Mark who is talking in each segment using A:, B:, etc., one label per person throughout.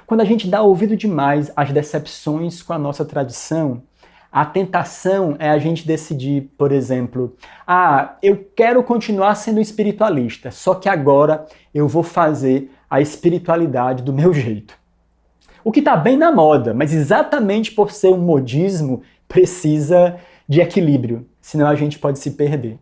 A: Quando a gente dá ouvido demais às decepções com a nossa tradição, a tentação é a gente decidir, por exemplo, eu quero continuar sendo espiritualista, só que agora eu vou fazer a espiritualidade do meu jeito. O que está bem na moda, mas exatamente por ser um modismo, precisa de equilíbrio, senão a gente pode se perder.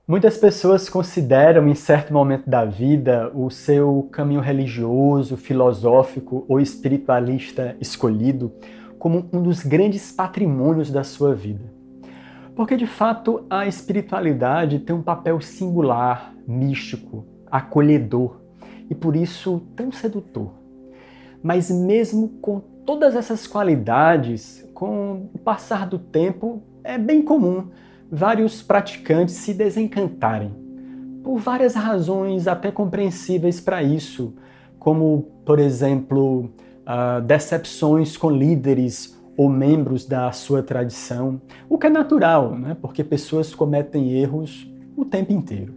A: Muitas pessoas consideram, em certo momento da vida, o seu caminho religioso, filosófico ou espiritualista escolhido como um dos grandes patrimônios da sua vida. Porque, de fato, a espiritualidade tem um papel singular, místico, acolhedor e, por isso, tão sedutor. Mas mesmo com todas essas qualidades, com o passar do tempo, é bem comum vários praticantes se desencantarem, por várias razões até compreensíveis para isso, como, por exemplo, decepções com líderes ou membros da sua tradição, o que é natural, né? Porque pessoas cometem erros o tempo inteiro.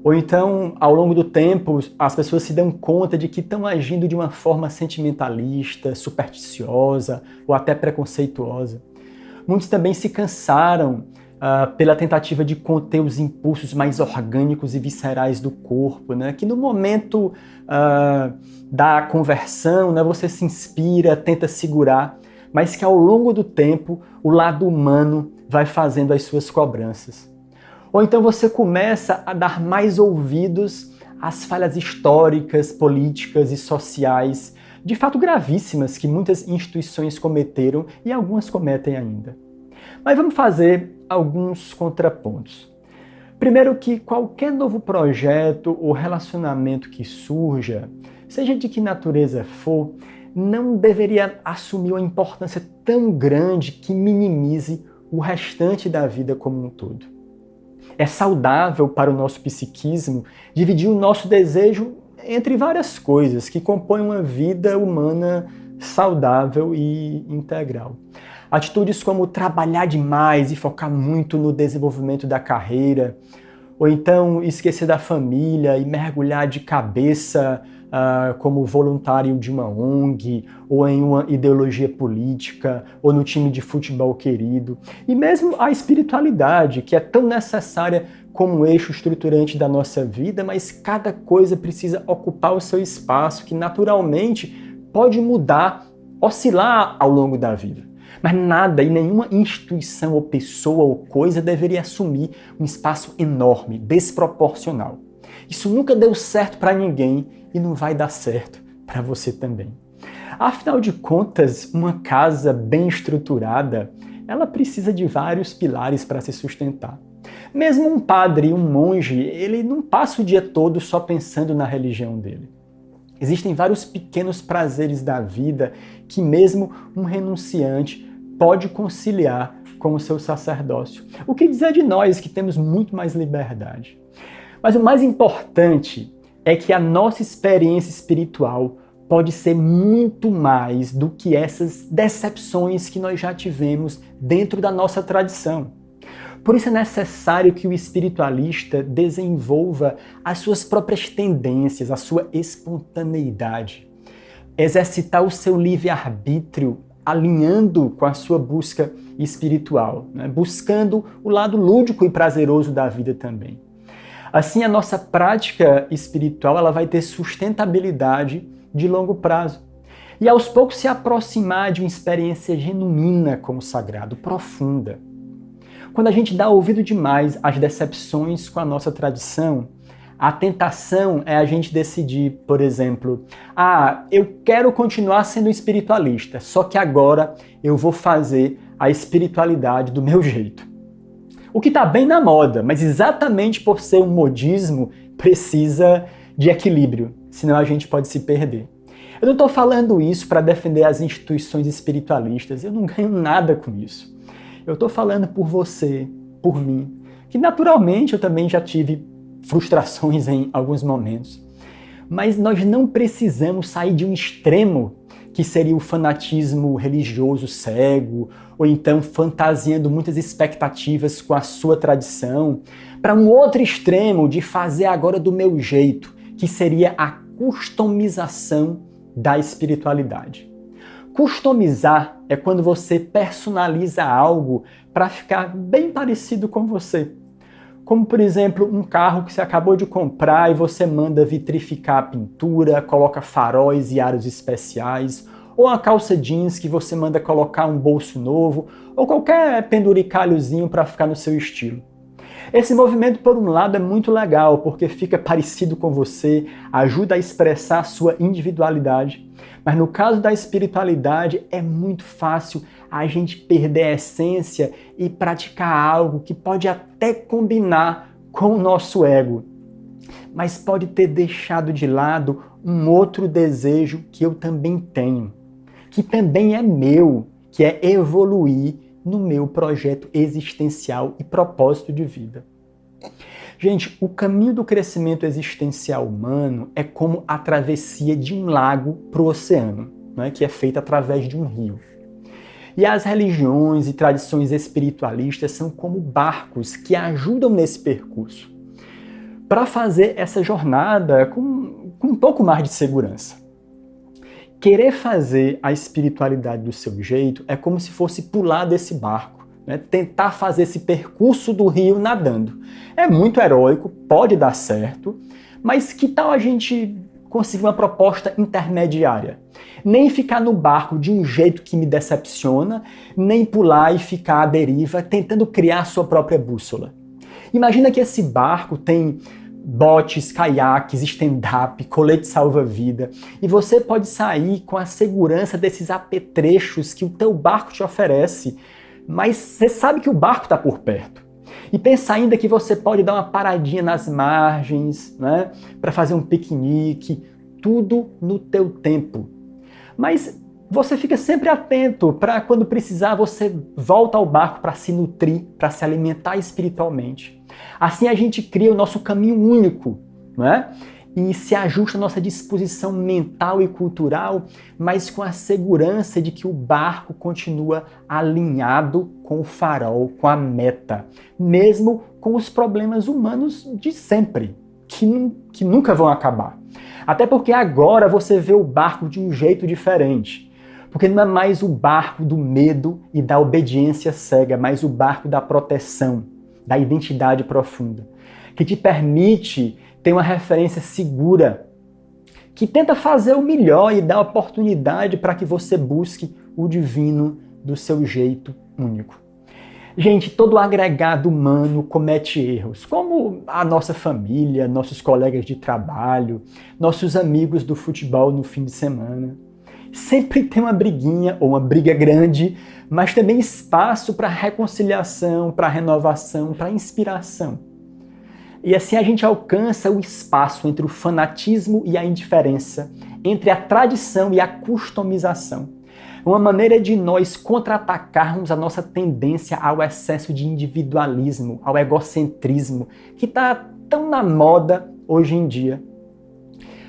A: Ou então, ao longo do tempo, as pessoas se dão conta de que estão agindo de uma forma sentimentalista, supersticiosa ou até preconceituosa. Muitos também se cansaram pela tentativa de conter os impulsos mais orgânicos e viscerais do corpo, né? Que no momento da conversão, né, você se inspira, tenta segurar, mas que ao longo do tempo o lado humano vai fazendo as suas cobranças. Ou então você começa a dar mais ouvidos às falhas históricas, políticas e sociais, de fato gravíssimas, que muitas instituições cometeram e algumas cometem ainda. Mas vamos fazer alguns contrapontos. Primeiro, que qualquer novo projeto ou relacionamento que surja, seja de que natureza for, não deveria assumir uma importância tão grande que minimize o restante da vida como um todo. É saudável para o nosso psiquismo dividir o nosso desejo entre várias coisas que compõem uma vida humana saudável e integral. Atitudes como trabalhar demais e focar muito no desenvolvimento da carreira, ou então esquecer da família e mergulhar de cabeça como voluntário de uma ONG, ou em uma ideologia política, ou no time de futebol querido. E mesmo a espiritualidade, que é tão necessária como um eixo estruturante da nossa vida, mas cada coisa precisa ocupar o seu espaço, que naturalmente pode mudar, oscilar ao longo da vida. Mas nada e nenhuma instituição ou pessoa ou coisa deveria assumir um espaço enorme, desproporcional. Isso nunca deu certo para ninguém e não vai dar certo para você também. Afinal de contas, uma casa bem estruturada, ela precisa de vários pilares para se sustentar. Mesmo um padre, um monge, ele não passa o dia todo só pensando na religião dele. Existem vários pequenos prazeres da vida que mesmo um renunciante pode conciliar com o seu sacerdócio. O que dizer de nós que temos muito mais liberdade? Mas o mais importante é que a nossa experiência espiritual pode ser muito mais do que essas decepções que nós já tivemos dentro da nossa tradição. Por isso é necessário que o espiritualista desenvolva as suas próprias tendências, a sua espontaneidade, exercitar o seu livre-arbítrio alinhando com a sua busca espiritual, né? Buscando o lado lúdico e prazeroso da vida também. Assim, a nossa prática espiritual ela vai ter sustentabilidade de longo prazo e aos poucos se aproximar de uma experiência genuína com o sagrado, profunda. Quando a gente dá ouvido demais às decepções com a nossa tradição, a tentação é a gente decidir, por exemplo, eu quero continuar sendo espiritualista, só que agora eu vou fazer a espiritualidade do meu jeito. O que está bem na moda, mas exatamente por ser um modismo, precisa de equilíbrio, senão a gente pode se perder. Eu não estou falando isso para defender as instituições espiritualistas, eu não ganho nada com isso. Eu estou falando por você, por mim, que naturalmente eu também já tive frustrações em alguns momentos. Mas nós não precisamos sair de um extremo que seria o fanatismo religioso cego, ou então fantasiando muitas expectativas com a sua tradição, para um outro extremo de fazer agora do meu jeito, que seria a customização da espiritualidade. Customizar é quando você personaliza algo para ficar bem parecido com você. Como, por exemplo, um carro que você acabou de comprar e você manda vitrificar a pintura, coloca faróis e aros especiais, ou uma calça jeans que você manda colocar um bolso novo, ou qualquer penduricalhozinho para ficar no seu estilo. Esse movimento, por um lado, é muito legal, porque fica parecido com você, ajuda a expressar a sua individualidade, mas no caso da espiritualidade é muito fácil a gente perder a essência e praticar algo que pode até combinar com o nosso ego, mas pode ter deixado de lado um outro desejo que eu também tenho, que também é meu, que é evoluir no meu projeto existencial e propósito de vida. Gente, o caminho do crescimento existencial humano é como a travessia de um lago para o oceano, né, que é feita através de um rio. E as religiões e tradições espiritualistas são como barcos que ajudam nesse percurso, para fazer essa jornada com um pouco mais de segurança. Querer fazer a espiritualidade do seu jeito é como se fosse pular desse barco, né? Tentar fazer esse percurso do rio nadando. É muito heróico, pode dar certo, mas que tal a gente conseguir uma proposta intermediária? Nem ficar no barco de um jeito que me decepciona, nem pular e ficar à deriva tentando criar sua própria bússola. Imagina que esse barco tem botes, caiaques, stand-up, colete salva-vida, e você pode sair com a segurança desses apetrechos que o teu barco te oferece, mas você sabe que o barco está por perto. E pensa ainda que você pode dar uma paradinha nas margens, né, para fazer um piquenique, tudo no teu tempo. Mas você fica sempre atento para quando precisar você volta ao barco para se nutrir, para se alimentar espiritualmente. Assim a gente cria o nosso caminho único, né? E se ajusta a nossa disposição mental e cultural, mas com a segurança de que o barco continua alinhado com o farol, com a meta, mesmo com os problemas humanos de sempre, que nunca vão acabar. Até porque agora você vê o barco de um jeito diferente. Porque não é mais o barco do medo e da obediência cega, mas o barco da proteção, da identidade profunda, que te permite ter uma referência segura, que tenta fazer o melhor e dá oportunidade para que você busque o divino do seu jeito único. Gente, todo agregado humano comete erros, como a nossa família, nossos colegas de trabalho, nossos amigos do futebol no fim de semana. Sempre tem uma briguinha ou uma briga grande, mas também espaço para reconciliação, para renovação, para inspiração. E assim a gente alcança o espaço entre o fanatismo e a indiferença, entre a tradição e a customização. Uma maneira de nós contra-atacarmos a nossa tendência ao excesso de individualismo, ao egocentrismo, que está tão na moda hoje em dia.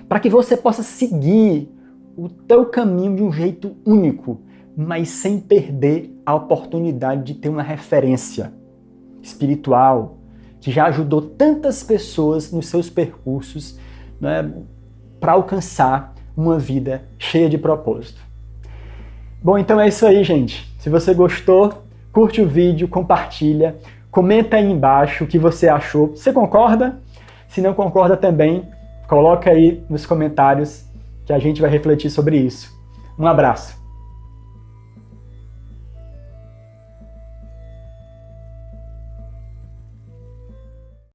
A: Para que você possa seguir o teu caminho de um jeito único, mas sem perder a oportunidade de ter uma referência espiritual que já ajudou tantas pessoas nos seus percursos, né, para alcançar uma vida cheia de propósito. Bom, então é isso aí, gente. Se você gostou, curte o vídeo, compartilha, comenta aí embaixo o que você achou. Você concorda? Se não concorda também, coloca aí nos comentários que a gente vai refletir sobre isso. Um abraço!